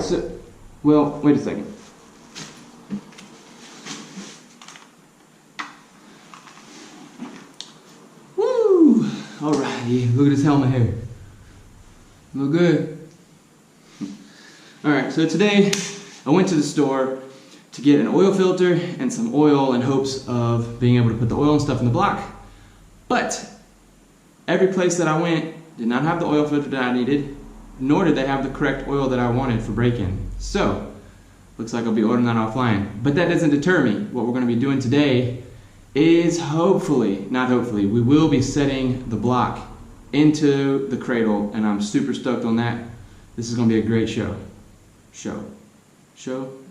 so, well, wait a second. Woo! Alrighty, look at this helmet here. Look good. Alright, so today I went to the store to get an oil filter and some oil in hopes of being able to put the oil and stuff in the block. But every place that I went did not have the oil filter that I needed, nor did they have the correct oil that I wanted for break-in. So, looks like I'll be ordering that offline. But that doesn't deter me. What we're going to be doing today is hopefully, not hopefully, we will be setting the block into the cradle, and I'm super stoked on that. This is going to be a great show.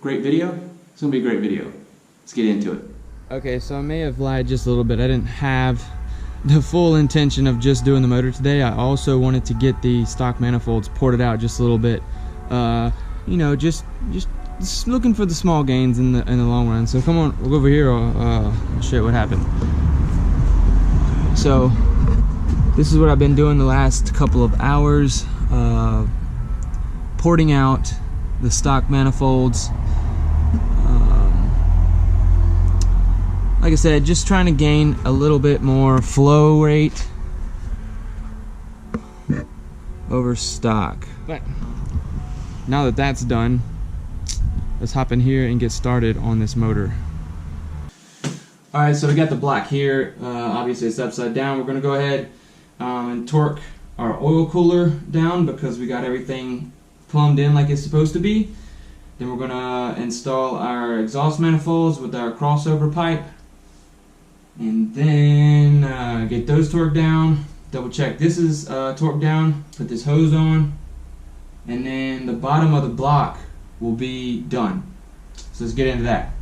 Great video? It's going to be a great video. Let's get into it. Okay, so I may have lied just a little bit. I didn't have the full intention of just doing the motor today. I also wanted to get the stock manifolds ported out just a little bit. You know, just looking for the small gains in the long run. So come on, we'll go over here. I'll show you what happened. So this is what I've been doing the last couple of hours, porting out the stock manifolds. Like I said, just trying to gain a little bit more flow rate over stock. But now that that's done, let's hop in here and get started on this motor. Alright, so we got the block here. Obviously it's upside down. We're going to go ahead and torque our oil cooler down because we got everything plumbed in like it's supposed to be. Then we're going to install our exhaust manifolds with our crossover pipe. And then get those torqued down, double check this is torqued down, put this hose on, and then the bottom of the block will be done. So let's get into that.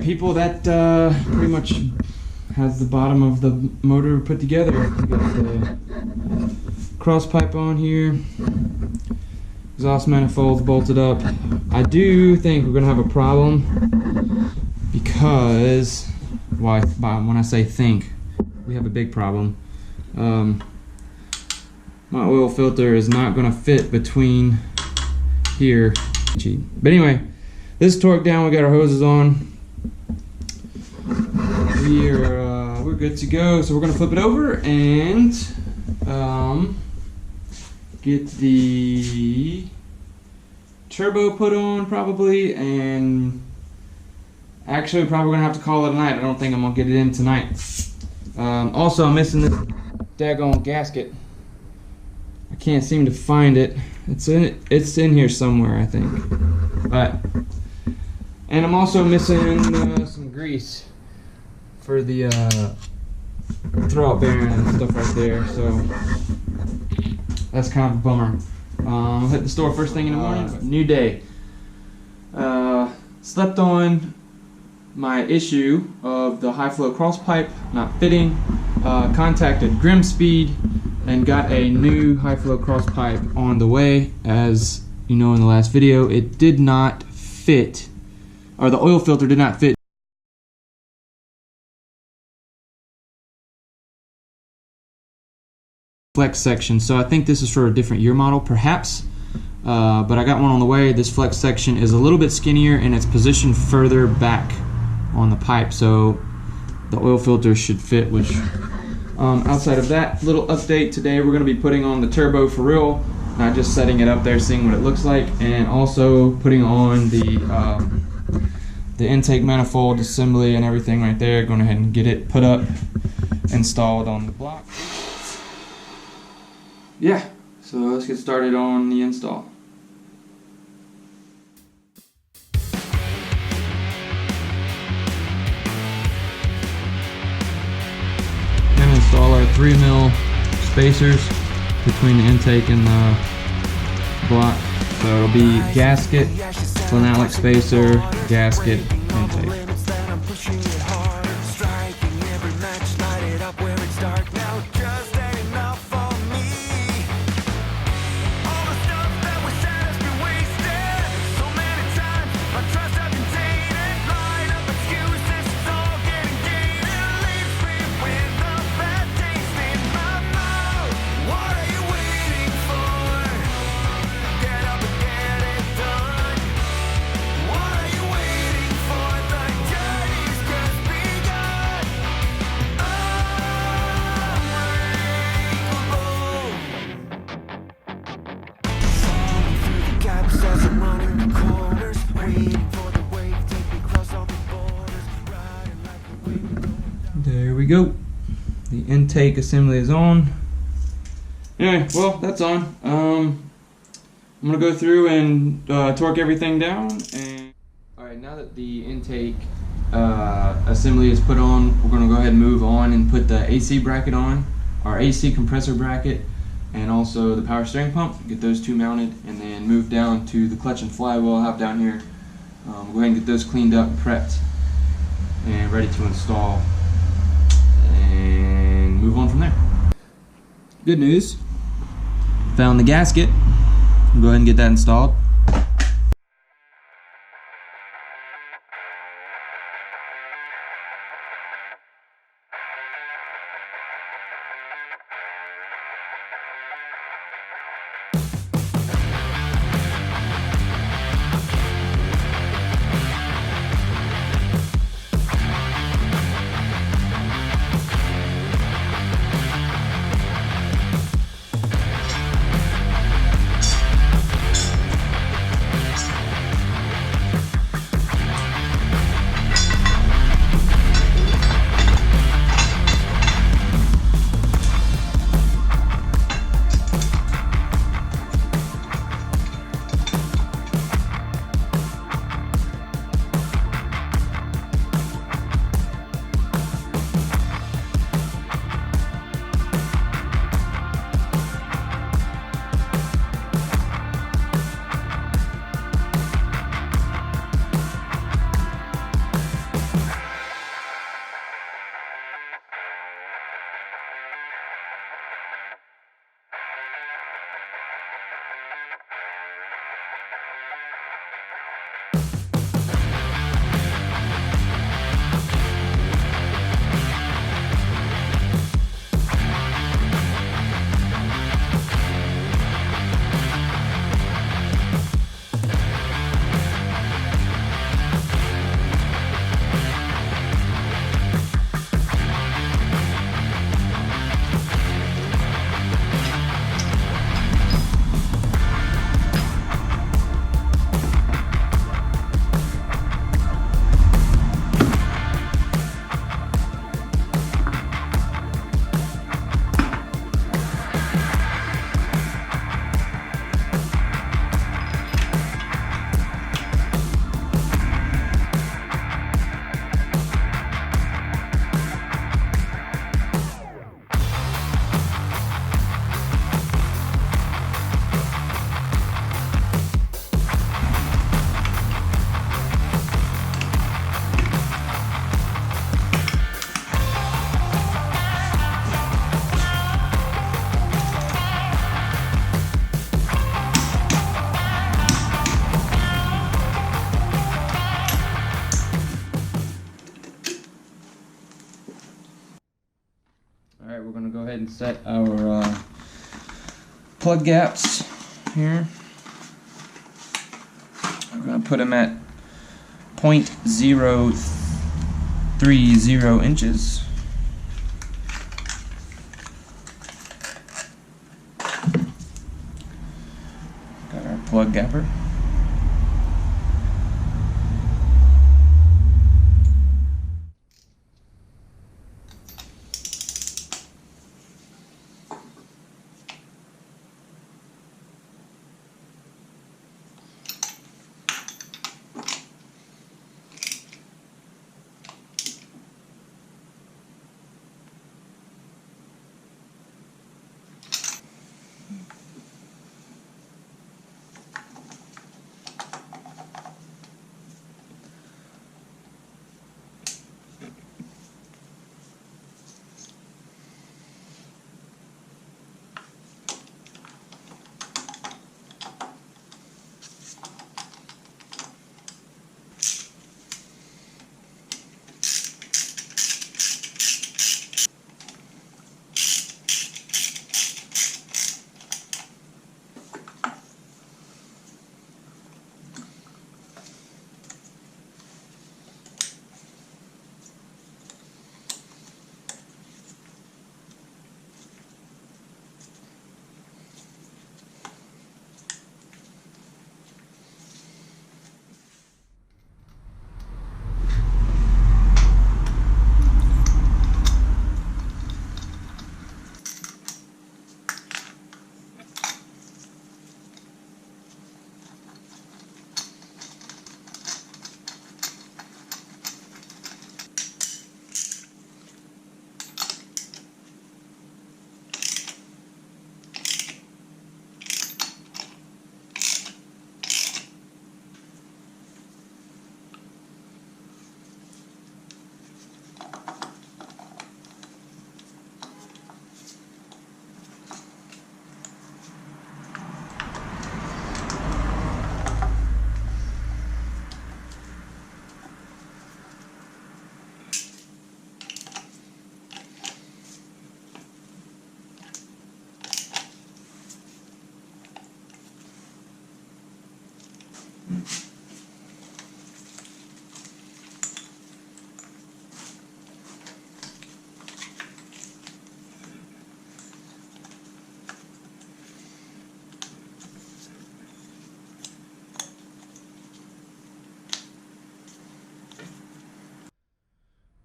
People, that pretty much has the bottom of the motor put together. We got the cross pipe on here, exhaust manifolds bolted up. I do think we're gonna have a problem because, when I say think, we have a big problem. My oil filter is not gonna fit between here. But anyway, this is torqued down. We got our hoses on. We're good to go. So we're gonna flip it over and get the turbo put on probably, and actually probably gonna have to call it a night. I don't think I'm gonna get it in tonight. Also, I'm missing this daggone gasket. I can't seem to find it. It's in here somewhere, I think. And I'm also missing some grease for the throwout bearing and stuff right there, so that's kind of a bummer. I'll hit the store first thing in the morning. New day. Slept on my issue of the high flow cross pipe not fitting. Contacted Grimspeed and got a new high flow cross pipe on the way. As you know in the last video, it did not fit, or the oil filter did not fit flex section, so I think this is for a different year model perhaps, but I got one on the way. This flex section is a little bit skinnier and it's positioned further back on the pipe, so the oil filter should fit, which Outside of that little update, today we're going to be putting on the turbo for real, not just setting it up there, seeing what it looks like, and also putting on the intake manifold assembly and everything right there. Going ahead and get it put up, installed on the block. Yeah, so let's get started on the install. Gonna install our 3mm spacers between the intake and the block. So it'll be gasket, phenolic spacer, gasket, intake. There we go. The intake assembly is on. Anyway, well, that's on. I'm gonna go through and torque everything down. And all right, now that the intake assembly is put on, we're gonna go ahead and move on and put the AC bracket on, our AC compressor bracket, and also the power steering pump. Get those two mounted, and then move down to the clutch and flywheel I have down here. Go ahead and get those cleaned up and prepped and ready to install, and move on from there. Good news, found the gasket. Go ahead and get that installed. Alright, we're going to go ahead and set our plug gaps here. We're going to put them at 0.030 inches. plug gapper.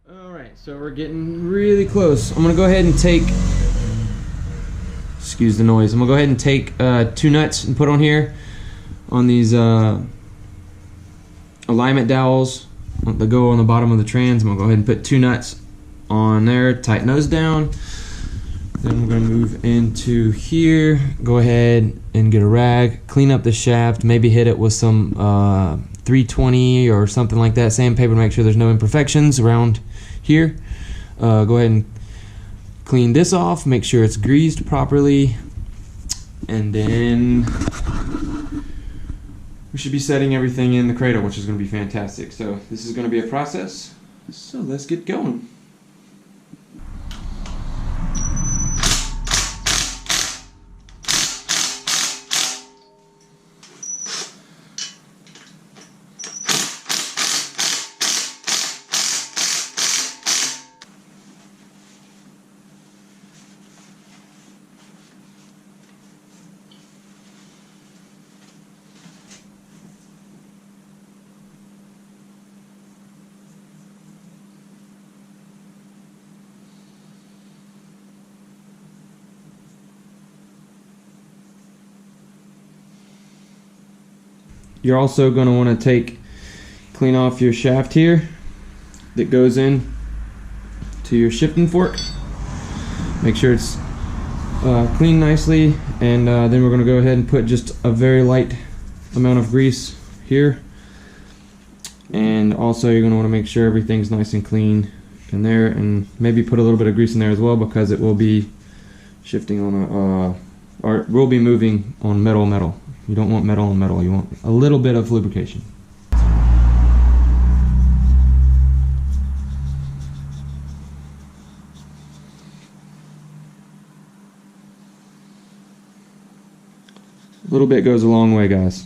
Alright, so we're getting really close. I'm gonna go ahead and take, excuse the noise, I'm gonna go ahead and take 2 nuts and put on here on these alignment dowels that go on the bottom of the trans. I'm gonna go ahead and put 2 nuts on there, tighten those down. Then we're gonna move into here, go ahead and get a rag, clean up the shaft, maybe hit it with some 320 or something like that, sandpaper, to make sure there's no imperfections around here. Go ahead and clean this off, make sure it's greased properly, and then we should be setting everything in the cradle, which is going to be fantastic. So this is going to be a process, so let's get going. You're also going to want to clean off your shaft here that goes in to your shifting fork. Make sure it's cleaned nicely, and then we're going to go ahead and put just a very light amount of grease here. And also you're going to want to make sure everything's nice and clean in there, and maybe put a little bit of grease in there as well, because it will be shifting on or it will be moving on metal. You don't want metal on metal, you want a little bit of lubrication. A little bit goes a long way, guys.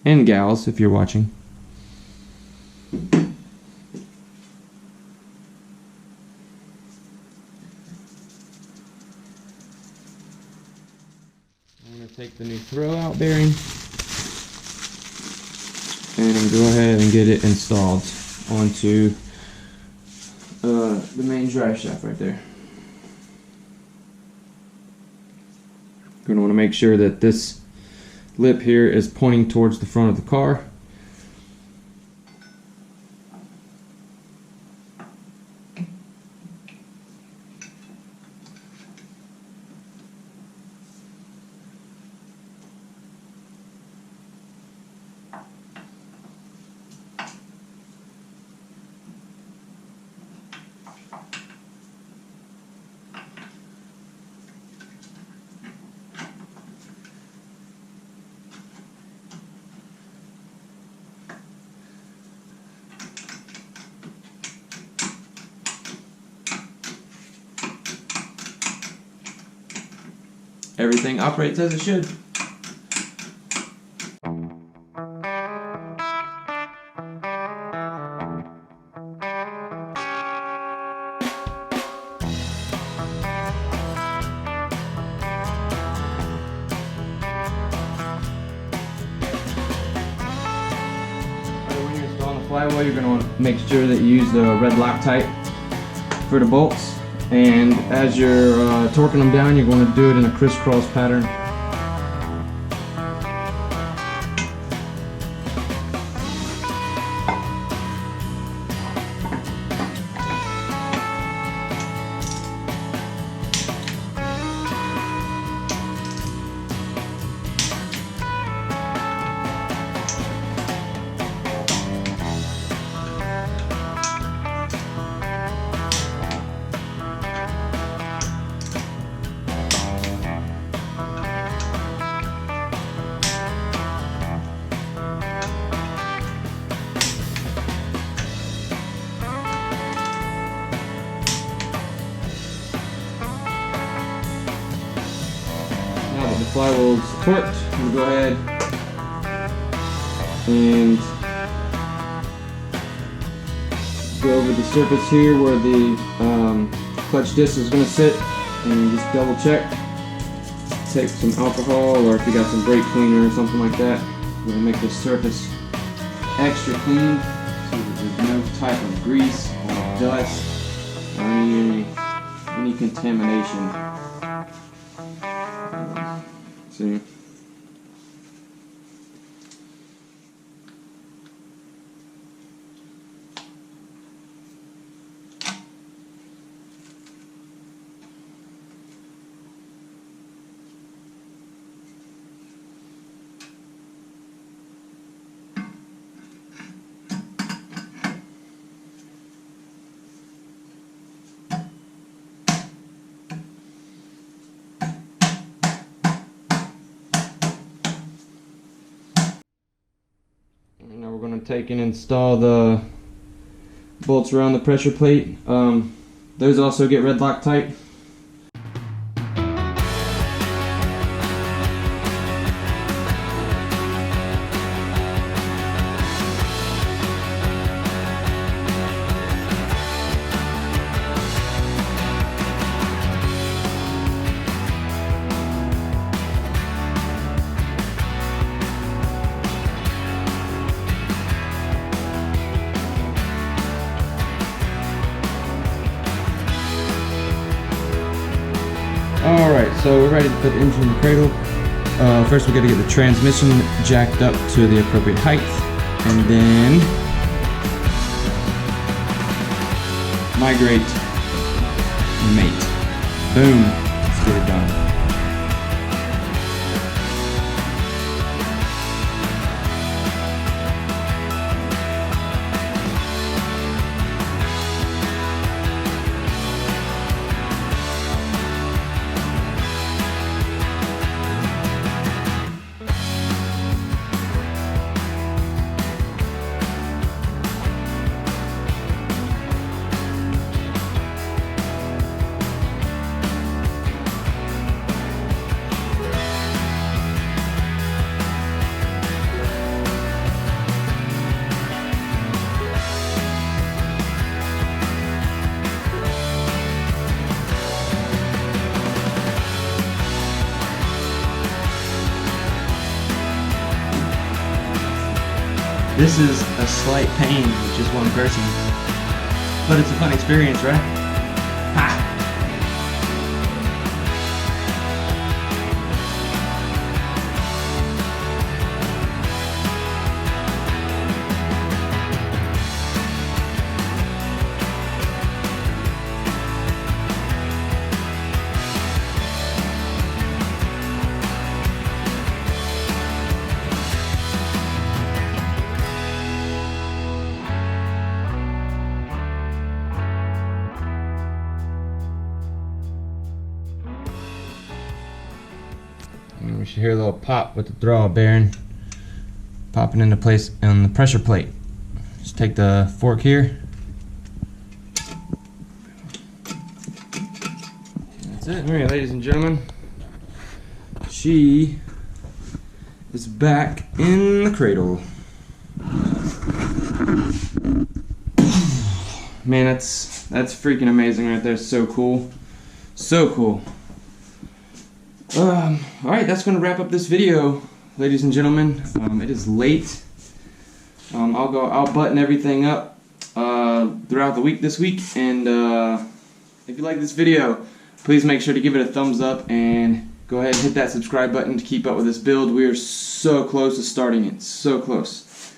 And gals, if you're watching. take the new throwout bearing and go ahead and get it installed onto the main drive shaft right there. You're going to want to make sure that this lip here is pointing towards the front of the car. Everything operates as it should. When you're installing the flywheel, you're going to want to make sure that you use the red Loctite for the bolts. And as you're torquing them down, you're going to do it in a crisscross pattern. The flywheel's torqued. We'll go ahead and go over the surface here where the clutch disc is going to sit, and just double check. Take some alcohol, or if you got some brake cleaner or something like that, we're going to make this surface extra clean so that there's no type of grease or dust or any contamination. See? Now we're going to take and install the bolts around the pressure plate. Those also get red Loctite. Alright, so we're ready to put the engine in the cradle. First we got to get the transmission jacked up to the appropriate height, and then migrate, mate. Boom, let's get it done. This is a slight pain with just one person, but it's a fun experience, right? Ha! And we should hear a little pop with the throwout bearing popping into place on the pressure plate. Just take the fork here. That's it. Alright, ladies and gentlemen, she is back in the cradle. Man, that's freaking amazing right there. So cool. So cool. Alright, that's going to wrap up this video, ladies and gentlemen. It is late. I'll button everything up throughout the week this week, and if you like this video, please make sure to give it a thumbs up and go ahead and hit that subscribe button to keep up with this build. We are so close to starting it, so close.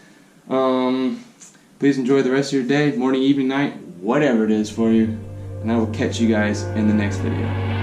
Please enjoy the rest of your day, morning, evening, night, whatever it is for you, and I will catch you guys in the next video.